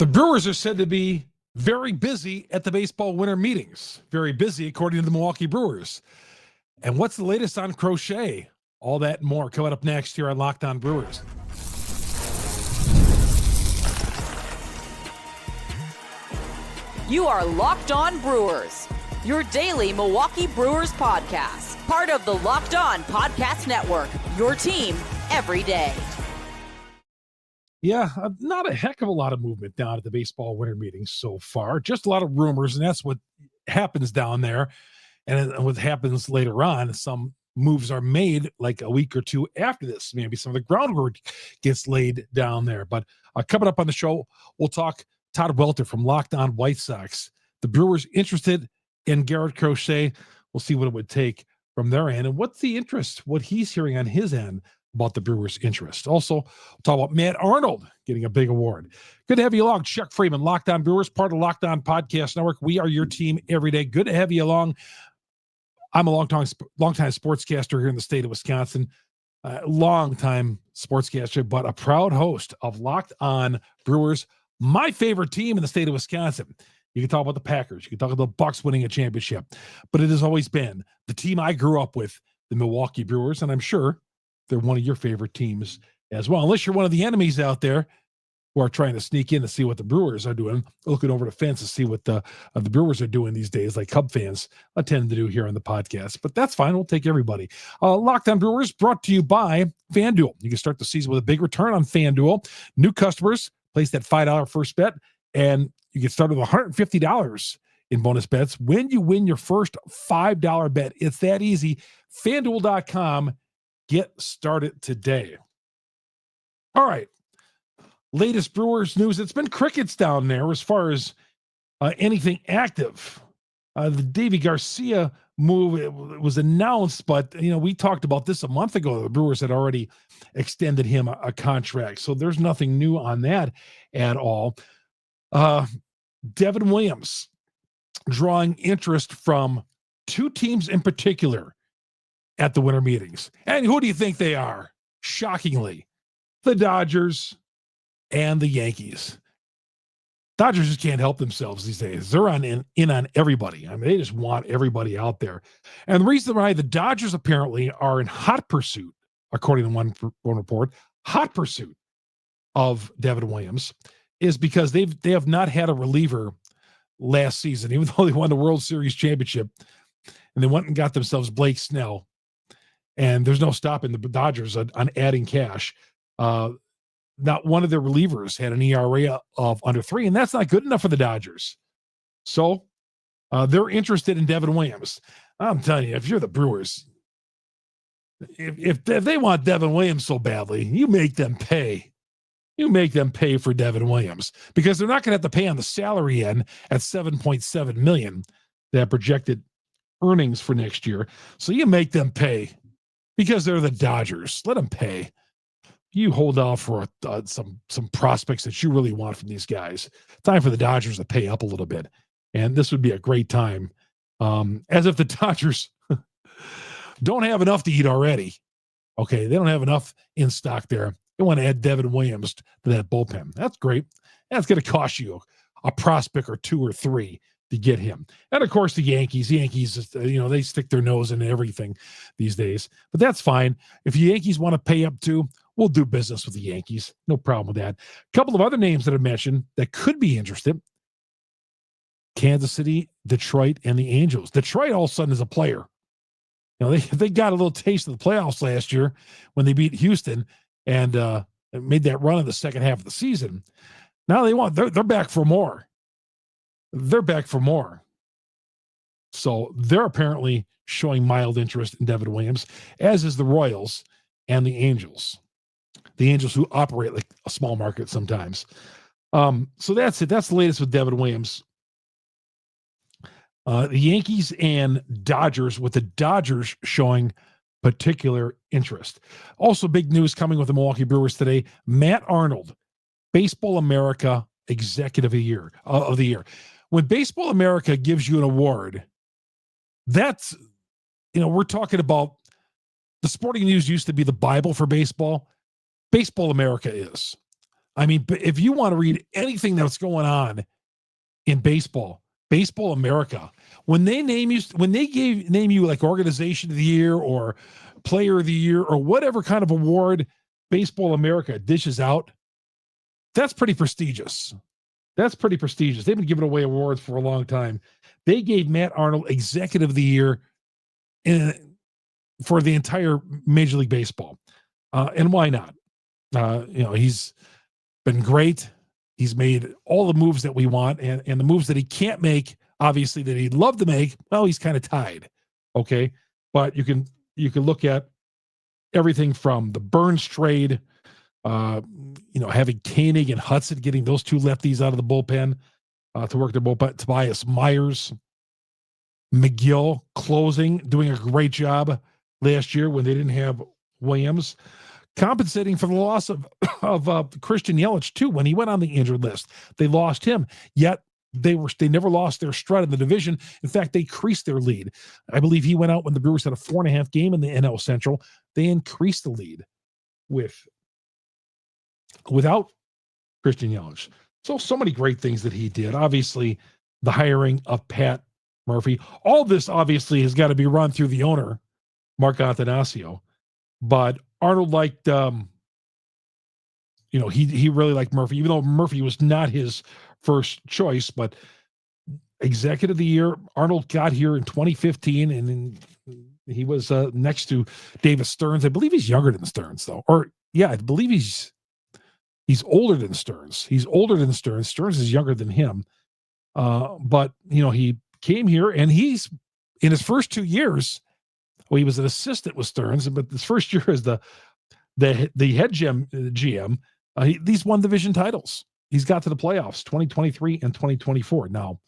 The Brewers are said to be very busy at the baseball winter meetings. Very busy, according to the Milwaukee Brewers. And what's the latest on Crochet? All that and more coming up next here on Locked On Brewers. You are Locked On Brewers, your daily Milwaukee Brewers podcast. Part of the Locked On Podcast Network, your team every day. Yeah, not a heck of a lot of movement down at the baseball winter meetings so far. Just a lot of rumors, and that's what happens down there. And what happens later on, some moves are made like a week or two after this. Maybe some of the groundwork gets laid down there. But coming up on the show, we'll talk Todd Welter from Locked On White Sox. The Brewers interested in Garrett Crochet. We'll see what it would take from their end and what's the interest, what he's hearing on his end about the Brewers' interest. Also, we'll talk about Matt Arnold getting a big award. Good to have you along. Chuck Freeman, Locked On Brewers, part of Locked On Podcast Network. We are your team every day. Good to have you along. I'm a longtime sportscaster here in the state of Wisconsin, longtime sportscaster, but a proud host of Locked On Brewers, my favorite team in the state of Wisconsin. You can talk about the Packers. You can talk about the Bucks winning a championship, but it has always been the team I grew up with, the Milwaukee Brewers, and I'm sure they're one of your favorite teams as well, unless you're one of the enemies out there who are trying to sneak in to see what the Brewers are doing, looking over the fence to see what the Brewers are doing these days, like Cub fans tend to do here on the podcast. But that's fine. We'll take everybody. Locked On Brewers brought to you by FanDuel. You can start the season with a big return on FanDuel. New customers place that $5 first bet, and you get started with $150 in bonus bets when you win your first $5 bet. It's that easy. FanDuel.com. Get started today. All right. Latest Brewers news. It's been crickets down there as far as anything active. The Davy Garcia move, it was announced, but we talked about this a month ago. The Brewers had already extended him a contract, so there's nothing new on that at all. Devin Williams drawing interest from two teams in particular at the winter meetings. And who do you think they are? Shockingly, the Dodgers and the Yankees. Dodgers just can't help themselves these days. They're in on everybody. I mean, they just want everybody out there. And the reason why the Dodgers apparently are in hot pursuit, according to one report, hot pursuit of Devin Williams, is because they have not had a reliever last season, even though they won the World Series championship, and they went and got themselves Blake Snell. And there's no stopping the Dodgers on adding cash. Not one of their relievers had an ERA of under 3, and that's not good enough for the Dodgers. So they're interested in Devin Williams. I'm telling you, if you're the Brewers, if they want Devin Williams so badly, you make them pay. You make them pay for Devin Williams because they're not going to have to pay on the salary end at $7.7 million, that projected earnings for next year. So you make them pay because they're the Dodgers. Let them pay. You hold off for some prospects that you really want from these guys. Time for the Dodgers to pay up a little bit. And this would be a great time. As if the Dodgers don't have enough to eat already. Okay, they don't have enough in stock there. They want to add Devin Williams to that bullpen. That's great. That's going to cost you a prospect or 2 or 3 to get him. And, of course, the Yankees, they stick their nose in everything these days. But that's fine. If the Yankees want to pay up too, we'll do business with the Yankees. No problem with that. A couple of other names that I mentioned that could be interested: Kansas City, Detroit, and the Angels. Detroit all of a sudden is a player. They got a little taste of the playoffs last year when they beat Houston and made that run in the second half of the season. Now they're back for more. They're back for more. So they're apparently showing mild interest in Devin Williams, as is the Royals and the Angels. The Angels, who operate like a small market sometimes. So that's it. That's the latest with Devin Williams. The Yankees and Dodgers, with the Dodgers showing particular interest. Also, big news coming with the Milwaukee Brewers today: Matt Arnold, Baseball America Executive of the Year. When Baseball America gives you an award, that's, we're talking about the Sporting News used to be the Bible for baseball. Baseball America is. I mean, if you want to read anything that's going on in baseball America, when they name you like Organization of the Year or Player of the Year or whatever kind of award Baseball America dishes out, that's pretty prestigious. They've been giving away awards for a long time. They gave Matt Arnold Executive of the Year for the entire Major League Baseball. And why not? He's been great. He's made all the moves that we want, and the moves that he can't make, obviously, that he'd love to make, well, he's kind of tied. Okay. But you can look at everything from the Burns trade, having Koenig and Hudson, getting those two lefties out of the bullpen to work their bullpen. Tobias Myers, McGill closing, doing a great job last year when they didn't have Williams, compensating for the loss of Christian Yelich too. When he went on the injured list, they lost him. Yet they never lost their stride in the division. In fact, they increased their lead. I believe he went out when the Brewers had a 4.5 game in the NL Central. They increased the lead without Christian Yelich. So many great things that he did. Obviously, the hiring of Pat Murphy. All this obviously has got to be run through the owner, Mark Attanasio. But Arnold liked, he really liked Murphy, even though Murphy was not his first choice. But Executive of the Year, Arnold got here in 2015, and then he was next to David Stearns. I believe he's younger than Stearns, though. I believe he's older than Stearns. Stearns is younger than him. But he came here, and he's in his first 2 years. Well, he was an assistant with Stearns, but his first year as the head GM, he's won division titles. He's got to the playoffs 2023 and 2024. Now,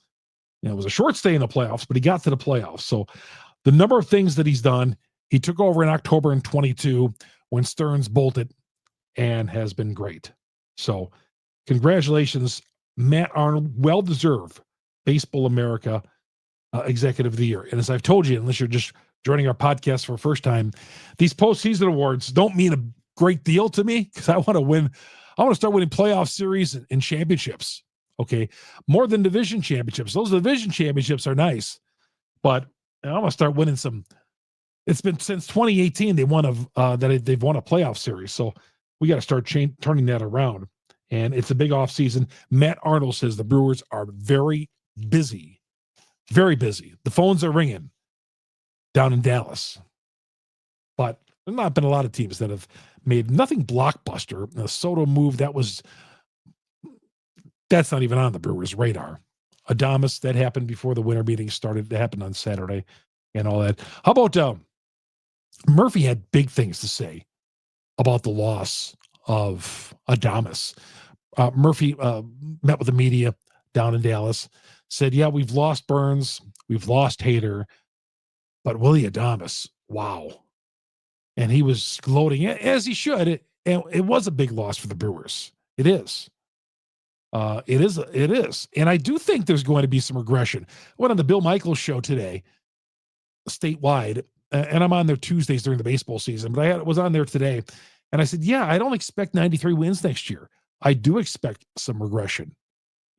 it was a short stay in the playoffs, but he got to the playoffs. So the number of things that he's done, he took over in October in 22 when Stearns bolted, and has been great. So congratulations, Matt Arnold, well-deserved Baseball America Executive of the Year. And as I've told you, unless you're just joining our podcast for the first time, these postseason awards don't mean a great deal to me because I want to win. I want to start winning playoff series and championships. Okay. More than division championships. Those division championships are nice, but I want to start winning some. It's been since 2018 they've won a playoff series. So we got to start turning that around. And it's a big off season. Matt Arnold says the Brewers are very busy. Very busy. The phones are ringing down in Dallas. But there's not been a lot of teams that have made nothing blockbuster. The Soto move, that's not even on the Brewers' radar. Adames, that happened before the winter meeting started. That happened on Saturday and all that. How about Murphy had big things to say about the loss of Adames. Murphy met with the media down in Dallas, said, yeah, we've lost Burns, we've lost Hader, but Willie Adames, wow. And he was gloating, as he should. It was a big loss for the Brewers. It is. It is. And I do think there's going to be some regression. I went on the Bill Michaels show today, statewide, and I'm on there Tuesdays during the baseball season, but I was on there today, and I said, yeah, I don't expect 93 wins next year. I do expect some regression.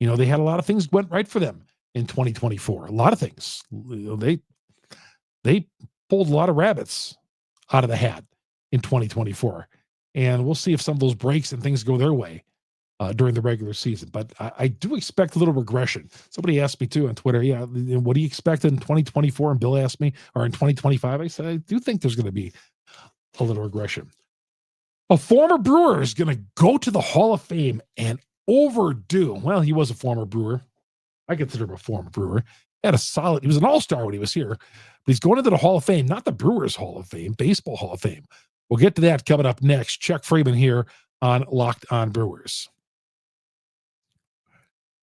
They had a lot of things went right for them in 2024. A lot of things. They pulled a lot of rabbits out of the hat in 2024. And we'll see if some of those breaks and things go their way during the regular season. But I do expect a little regression. Somebody asked me too on Twitter, yeah, what do you expect in 2024? And Bill asked me, or in 2025, I said, I do think there's going to be a little regression. A former Brewer is going to go to the Hall of Fame and overdue. Well, he was a former Brewer. I consider him a former Brewer. He was an all-star when he was here. But he's going into the Hall of Fame, not the Brewers Hall of Fame, Baseball Hall of Fame. We'll get to that coming up next. Chuck Freeman here on Locked On Brewers.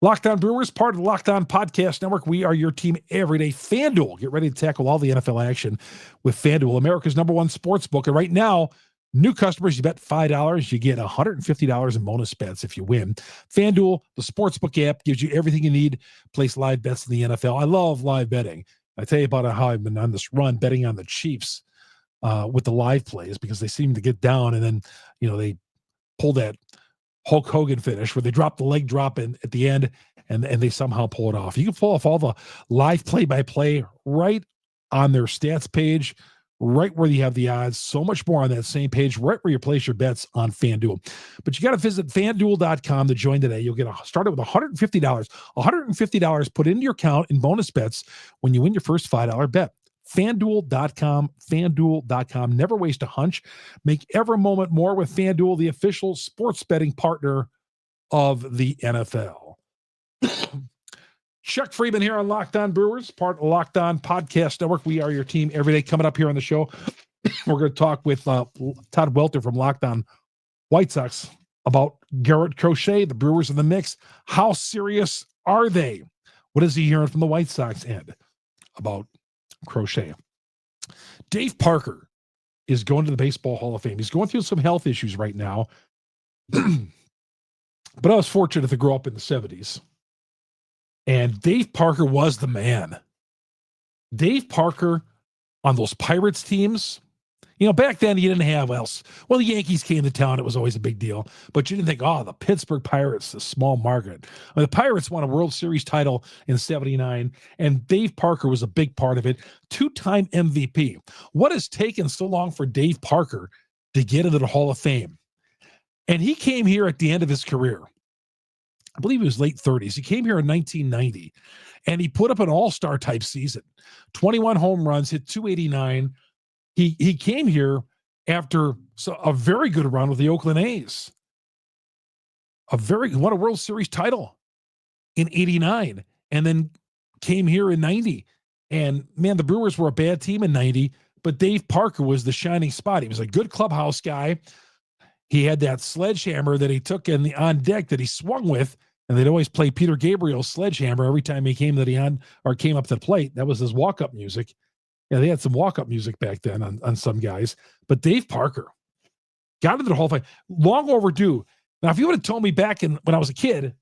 Locked On Brewers, part of the Locked On Podcast Network. We are your team every day. FanDuel, get ready to tackle all the NFL action with FanDuel, America's #1 sports book. And right now, new customers, you bet $5, you get $150 in bonus bets if you win. FanDuel, the sportsbook app, gives you everything you need. Place live bets in the NFL. I love live betting. I tell you about how I've been on this run betting on the Chiefs with the live plays because they seem to get down and then, they pull that Hulk Hogan finish where they drop the leg drop in at the end and they somehow pull it off. You can pull off all the live play-by-play right on their stats page, right where you have the odds, so much more on that same page, right where you place your bets on FanDuel. But you got to visit FanDuel.com to join today. You'll get started with $150. $150 put into your account in bonus bets when you win your first $5 bet. FanDuel.com, FanDuel.com. Never waste a hunch. Make every moment more with FanDuel, the official sports betting partner of the NFL. Chuck Freeman here on Locked On Brewers, part of Locked On Podcast Network. We are your team every day. Coming up here on the show, we're going to talk with Todd Welter from Locked On White Sox about Garrett Crochet, the Brewers in the mix. How serious are they? What is he hearing from the White Sox end about Crochet? Dave Parker is going to the Baseball Hall of Fame. He's going through some health issues right now, but I was fortunate to grow up in the 70s. And Dave Parker was the man. Dave Parker on those Pirates teams, back then you didn't have else. Well, the Yankees came to town. It was always a big deal. But you didn't think, the Pittsburgh Pirates, the small market. The Pirates won a World Series title in 79, and Dave Parker was a big part of it. 2-time MVP. What has taken so long for Dave Parker to get into the Hall of Fame? And he came here at the end of his career. I believe he was late 30s. He came here in 1990, and he put up an all-star type season. 21 home runs, hit 289. He came here after a very good run with the Oakland A's. Won a World Series title in 89, and then came here in 90. And, man, the Brewers were a bad team in 90, but Dave Parker was the shining spot. He was a good clubhouse guy. He had that sledgehammer that he took on deck that he swung with, and they'd always play Peter Gabriel's Sledgehammer every time he came came up to the plate. That was his walk-up music. Yeah, they had some walk-up music back then on some guys. But Dave Parker got into the Hall of Fame. Long overdue. Now, if you would have told me back when I was a kid,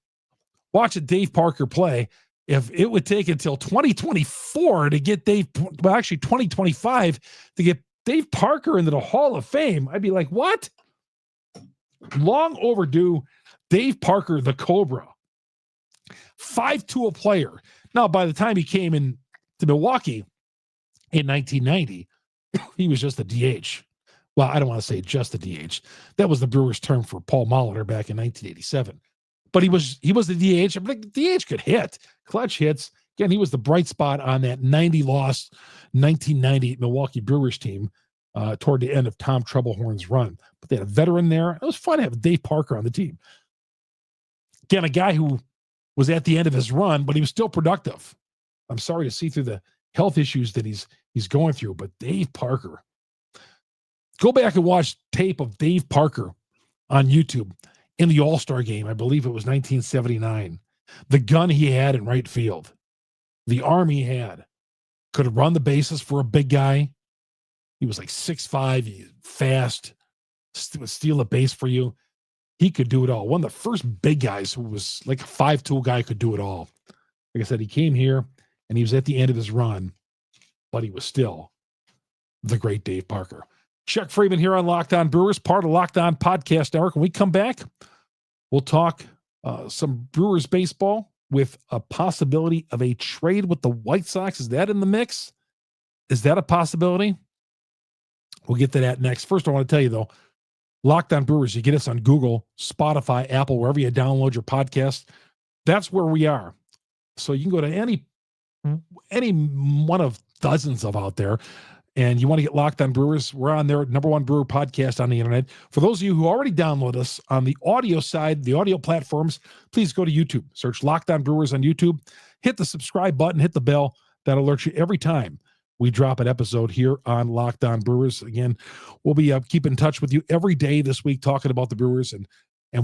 watching Dave Parker play, if it would take until 2024 to get 2025 to get Dave Parker into the Hall of Fame, I'd be like, what? Long overdue. Dave Parker, the Cobra, 5-tool player. Now, by the time he came in to Milwaukee in 1990, he was just a DH. Well, I don't want to say just a DH. That was the Brewers' term for Paul Molitor back in 1987. But he was the DH. I think the DH could hit, clutch hits. Again, he was the bright spot on that 90-loss 1990 Milwaukee Brewers team toward the end of Tom Troublehorn's run. But they had a veteran there. It was fun to have Dave Parker on the team. Again, a guy who was at the end of his run, but he was still productive. I'm sorry to see through the health issues that he's going through, but Dave Parker. Go back and watch tape of Dave Parker on YouTube in the All-Star game. I believe it was 1979. The gun he had in right field, the arm he had, could run the bases for a big guy. He was like 6'5", he's fast, would steal a base for you. He could do it all. One of the first big guys who was like a 5-tool guy could do it all. Like I said, he came here and he was at the end of his run, but he was still the great Dave Parker. Chuck Freeman here on Locked On Brewers, part of Locked On Podcast Network. When we come back, we'll talk some Brewers baseball with a possibility of a trade with the White Sox. Is that in the mix? Is that a possibility? We'll get to that next. First, I want to tell you, though, Locked On Brewers, you get us on Google, Spotify, Apple, wherever you download your podcast. That's where we are. So you can go to any one of dozens of out there, and you want to get Locked On Brewers, we're on their #1 brewer podcast on the internet. For those of you who already download us on the audio side, the audio platforms, please go to YouTube. Search Locked On Brewers on YouTube. Hit the subscribe button, hit the bell. That alerts you every time we drop an episode here on Locked On Brewers. Again, we'll be keeping in touch with you every day this week, talking about the Brewers and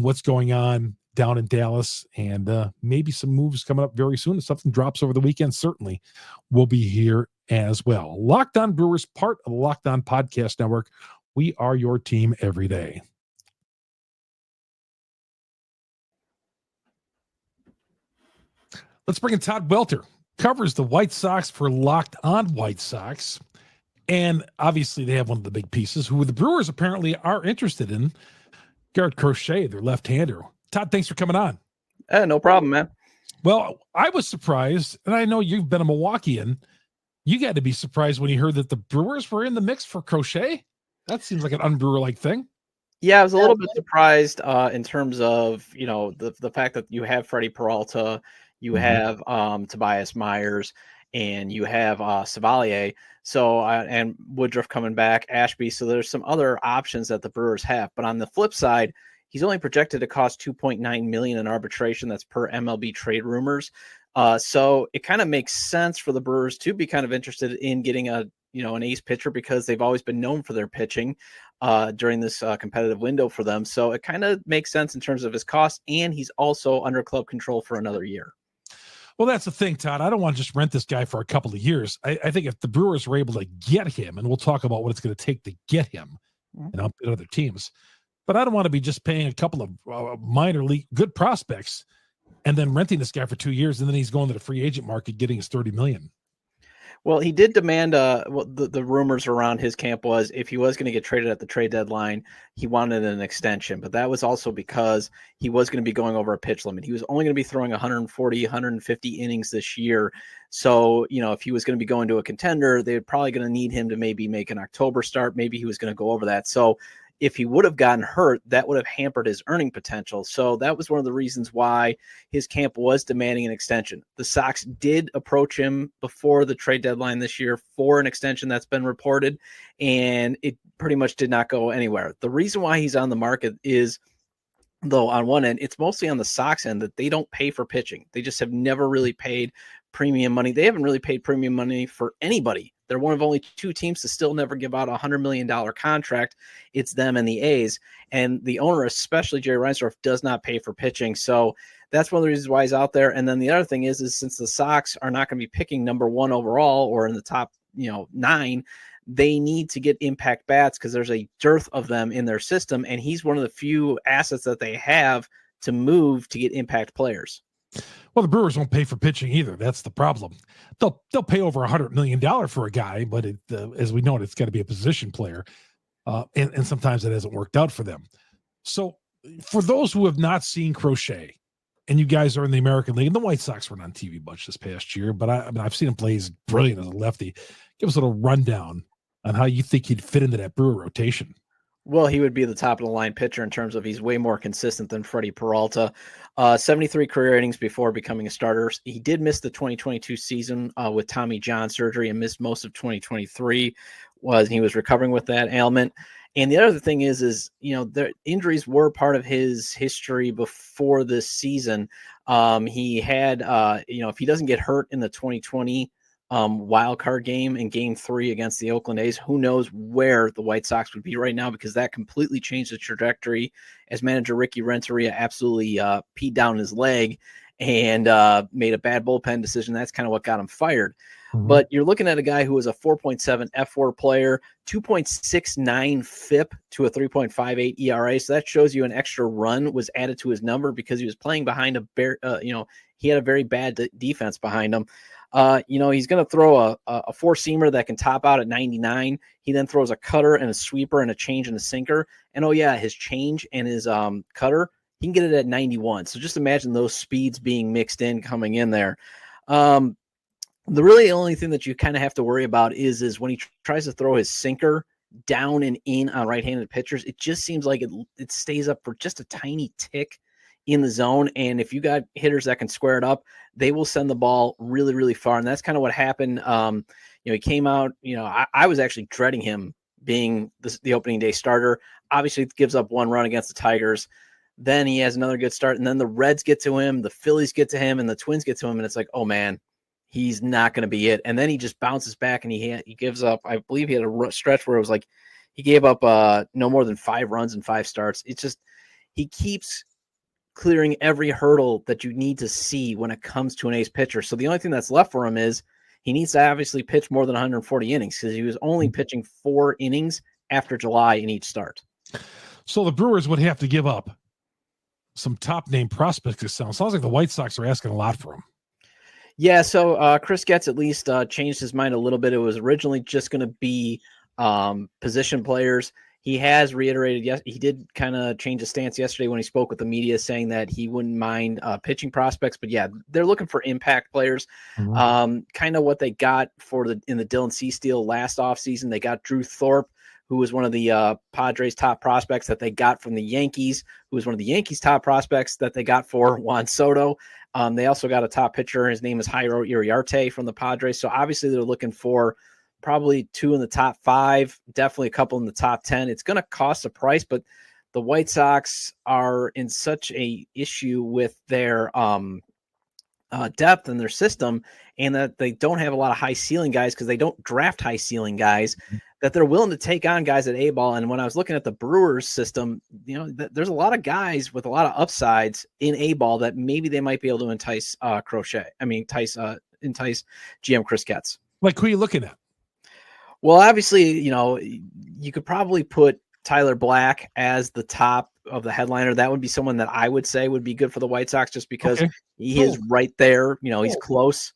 what's going on down in Dallas, and maybe some moves coming up very soon. If something drops over the weekend, certainly we'll be here as well. Locked On Brewers, part of the Locked On Podcast Network. We are your team every day. Let's bring in Todd Welter. Covers the White Sox for Locked On White Sox. And obviously they have one of the big pieces who the Brewers apparently are interested in. Garrett Crochet, their left-hander. Todd, thanks for coming on. No problem, man. Well, I was surprised, and I know you've been a Milwaukeean. You got to be surprised when you heard that the Brewers were in the mix for Crochet. That seems like an un-Brewer-like thing. Yeah, I was a little bit surprised in terms of, the fact that you have Freddie Peralta, you have Tobias Myers, and you have Savalier. So, and Woodruff coming back, Ashby. So there's some other options that the Brewers have. But on the flip side, he's only projected to cost $2.9 million in arbitration. That's per MLB trade rumors. So it kind of makes sense for the Brewers to be kind of interested in getting an ace pitcher, because they've always been known for their pitching during this competitive window for them. So it kind of makes sense in terms of his cost, and he's also under club control for another year. Well, that's the thing, Todd. I don't want to just rent this guy for a couple of years. I think if the Brewers were able to get him, and we'll talk about what it's going to take to get him and up at other teams, but I don't want to be just paying a couple of minor league good prospects and then renting this guy for 2 years, and then he's going to the free agent market getting his $30 million. Well, he did demand the rumors around his camp was if he was going to get traded at the trade deadline, he wanted an extension. But that was also because he was going to be going over a pitch limit. He was only going to be throwing 140, 150 innings this year. So, if he was going to be going to a contender, they're probably going to need him to maybe make an October start. Maybe he was going to go over that. So if he would have gotten hurt, that would have hampered his earning potential. So that was one of the reasons why his camp was demanding an extension. The Sox did approach him before the trade deadline this year for an extension that's been reported, and it pretty much did not go anywhere. The reason why he's on the market is, though, on one end, it's mostly on the Sox end that they don't pay for pitching. They just have never really paid premium money. They haven't really paid premium money for anybody. They're one of only two teams to still never give out a $100 million contract. It's them and the A's. And the owner, especially Jerry Reinsdorf, does not pay for pitching. So that's one of the reasons why he's out there. And then the other thing is since the Sox are not going to be picking number one overall or in the top 9, they need to get impact bats because there's a dearth of them in their system. And he's one of the few assets that they have to move to get impact players. Well, the Brewers won't pay for pitching either. That's the problem. They'll pay over $100 million for a guy, but as we know, it's got to be a position player, and sometimes it hasn't worked out for them. So, for those who have not seen Crochet, and you guys are in the American League, and the White Sox weren't on TV much this past year, but I've seen him play. He's brilliant as a lefty. Give us a little rundown on how you think he'd fit into that Brewer rotation. Well, he would be the top of the line pitcher in terms of he's way more consistent than Freddie Peralta. 73 career innings before becoming a starter. He did miss the 2022 season with Tommy John surgery and missed most of 2023. He was recovering with that ailment. And the other thing is the injuries were part of his history before this season. He had, if he doesn't get hurt in the 2020 wild card game in Game 3 against the Oakland A's, who knows where the White Sox would be right now, because that completely changed the trajectory as manager Ricky Renteria absolutely peed down his leg and made a bad bullpen decision. That's kind of what got him fired. Mm-hmm. But you're looking at a guy who was a 4.7 F4 player, 2.69 FIP to a 3.58 ERA. So that shows you an extra run was added to his number because he was playing behind he had a very bad defense behind him. He's going to throw a four-seamer that can top out at 99. He then throws a cutter and a sweeper and a change and a sinker. And, his change and his cutter, he can get it at 91. So just imagine those speeds being mixed in coming in there. The really only thing that you kind of have to worry about is when he tries to throw his sinker down and in on right-handed pitchers, it just seems like it stays up for just a tiny tick in the zone. And if you got hitters that can square it up, they will send the ball really, really far. And that's kind of what happened. He came out, I was actually dreading him being the opening day starter. Obviously it gives up one run against the Tigers. Then he has another good start. And then the Reds get to him, the Phillies get to him, and the Twins get to him. And it's like, oh man, he's not going to be it. And then he just bounces back and he gives up. I believe he had a stretch where it was like, he gave up no more than 5 runs in 5 starts. It's just, he keeps clearing every hurdle that you need to see when it comes to an ace pitcher. So the only thing that's left for him is he needs to obviously pitch more than 140 innings because he was only pitching 4 innings after July in each start. So the Brewers would have to give up some top name prospects. It sounds like the White Sox are asking a lot for him. Yeah. So Chris Getz at least changed his mind a little bit. It was originally just going to be position players. He has reiterated, yes, he did kind of change his stance yesterday when he spoke with the media, saying that he wouldn't mind pitching prospects. But yeah, they're looking for impact players. Kind of what they got in the Dylan Cease deal last offseason. They got Drew Thorpe, who was one of the Padres' top prospects that they got from the Yankees, who was one of the Yankees' top prospects that they got for Juan Soto. They also got a top pitcher. His name is Jairo Iriarte from the Padres. So obviously they're looking for probably 2 in the top 5, definitely a couple in the top 10. It's going to cost a price, but the White Sox are in such a issue with their depth in their system, and that they don't have a lot of high ceiling guys because they don't draft high ceiling guys, that they're willing to take on guys at A-ball. And when I was looking at the Brewers system, there's a lot of guys with a lot of upsides in A-ball that maybe they might be able to entice entice GM Chris Getz. Like, who are you looking at? Well, obviously, you could probably put Tyler Black as the top of the headliner. That would be someone that I would say would be good for the White Sox, just because he is right there. He's close.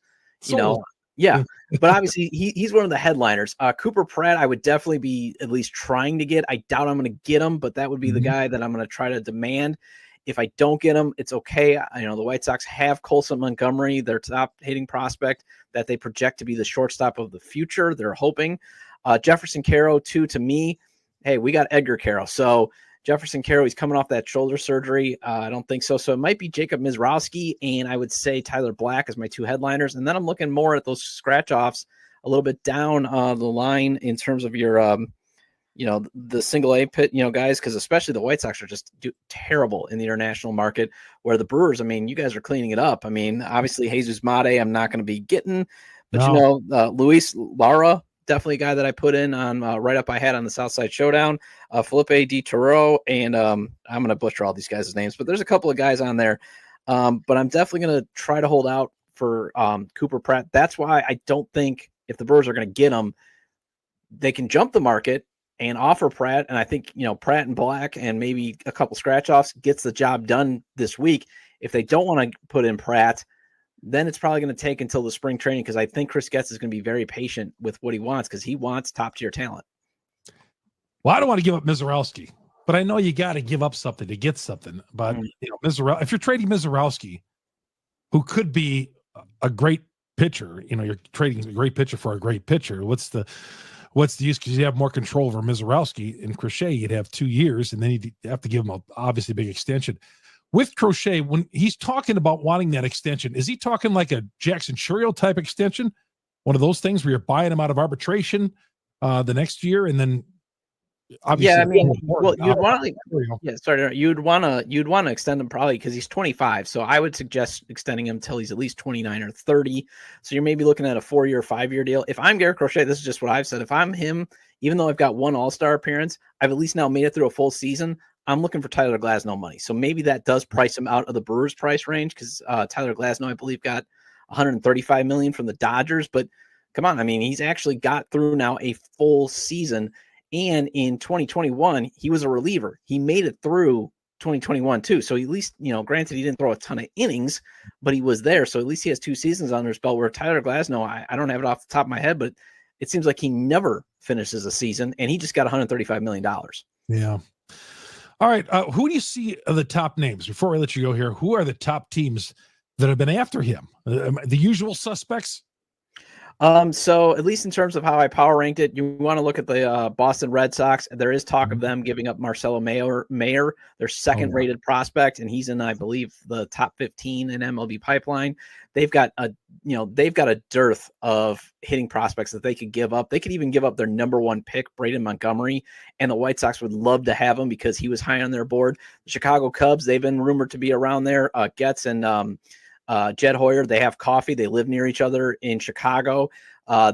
Yeah. But obviously, he's one of the headliners. Cooper Pratt, I would definitely be at least trying to get. I doubt I'm going to get him, but that would be the guy that I'm going to try to demand. If I don't get him, it's okay. The White Sox have Colson Montgomery, their top hitting prospect, that they project to be the shortstop of the future. They're hoping. Jefferson Caro, too, to me, hey, we got Edgar Caro. So Jefferson Caro, he's coming off that shoulder surgery. I don't think so. So it might be Jacob Mizrowski, and I would say Tyler Black as my 2 headliners. And then I'm looking more at those scratch-offs a little bit down the line in terms of your the single A pit, guys, because especially the White Sox are just terrible in the international market, where the Brewers, you guys are cleaning it up. Obviously Jesus Mate, I'm not going to be getting, but Luis Lara, definitely a guy that I put in on right up I had on the Southside Showdown, Felipe Di Toro, and I'm going to butcher all these guys' names, but there's a couple of guys on there. But I'm definitely going to try to hold out for Cooper Pratt. That's why I don't think if the Brewers are going to get him, they can jump the market and offer Pratt. And I think, Pratt and Black and maybe a couple scratch offs gets the job done this week. If they don't want to put in Pratt, then it's probably going to take until the spring training, because I think Chris Getz is going to be very patient with what he wants, because he wants top tier talent. Well, I don't want to give up Mizrowski, but I know you got to give up something to get something. But if you're trading Mizrowski, who could be a great pitcher, you're trading a great pitcher for a great pitcher. What's the use? Because you have more control over Mizrowski and Crochet. You'd have 2 years, and then you'd have to give him obviously a big extension. With Crochet, when he's talking about wanting that extension, is he talking like a Jackson Chourio type extension? One of those things where you're buying him out of arbitration the next year, and then obviously, you'd want to extend him probably because he's 25. So I would suggest extending him until he's at least 29 or 30. So you're maybe looking at a 4-year, 5-year deal. If I'm Garrett Crochet, this is just what I've said. If I'm him, even though I've got 1 All-Star appearance, I've at least now made it through a full season. I'm looking for Tyler Glasnow money. So maybe that does price him out of the Brewers price range, because Tyler Glasnow, I believe, got $135 million from the Dodgers. But come on, he's actually got through now a full season. And in 2021, he was a reliever. He made it through 2021 too. So at least, granted, he didn't throw a ton of innings, but he was there. So at least he has 2 seasons under his belt, where Tyler Glasnow, I don't have it off the top of my head, but it seems like he never finishes a season, and he just got $135 million. Yeah. All right. Who do you see are the top names? Before I let you go here, who are the top teams that have been after him? The usual suspects? So at least in terms of how I power ranked it, you want to look at the Boston Red Sox. There is talk of them giving up Marcelo Mayer, their second rated prospect, and he's in, I believe, the top 15 in MLB pipeline. They've got a dearth of hitting prospects that they could give up. They could even give up their number 1 pick, Braden Montgomery, and the White Sox would love to have him because he was high on their board. The Chicago Cubs, they've been rumored to be around there. Getz and Jed Hoyer, they have coffee. They live near each other in Chicago.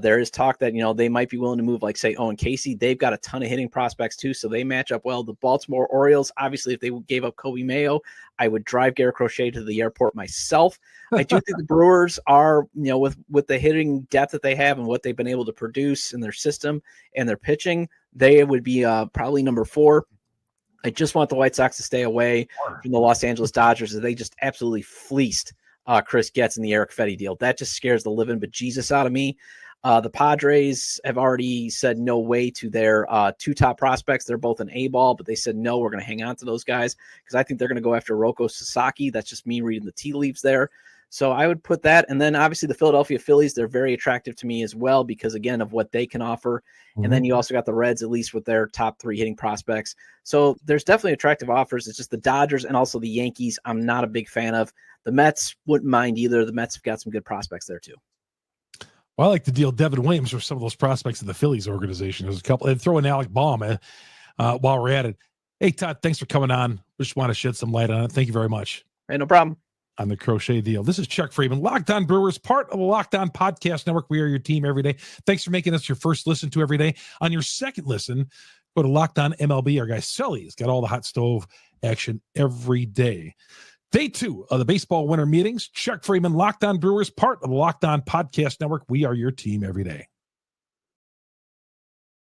There is talk that, they might be willing to move, like, say, Owen Casey. They've got a ton of hitting prospects, too, so they match up well. The Baltimore Orioles, obviously, if they gave up Kobe Mayo, I would drive Garrett Crochet to the airport myself. I do think the Brewers are, with the hitting depth that they have and what they've been able to produce in their system and their pitching, they would be probably number 4. I just want the White Sox to stay away from the Los Angeles Dodgers, as they just absolutely fleeced Chris Getz in the Eric Fetty deal. That just scares the living bejesus out of me. The Padres have already said no way to their 2 top prospects. They're both an A-ball, but they said, no, we're going to hang on to those guys because I think they're going to go after Rocco Sasaki. That's just me reading the tea leaves there. So I would put that. And then obviously the Philadelphia Phillies, they're very attractive to me as well because, again, of what they can offer. Mm-hmm. And then you also got the Reds, at least with their top 3 hitting prospects. So there's definitely attractive offers. It's just the Dodgers and also the Yankees I'm not a big fan of. The Mets wouldn't mind either. The Mets have got some good prospects there too. Well, I like to deal Devin Williams for some of those prospects in the Phillies organization. There's a couple, and throw in Alec Baum while we're at it. Hey, Todd, thanks for coming on. We just want to shed some light on it. Thank you very much. Hey, no problem. On the Crochet deal. This is Chuck Freeman, Locked On Brewers, part of the Locked On Podcast Network. We are your team every day. Thanks for making us your first listen to every day. On your second listen, go to Locked On MLB. Our guy Sully's got all the hot stove action every day. Day 2 of the baseball winter meetings. Chuck Freeman, Locked On Brewers, part of the Locked On Podcast Network. We are your team every day.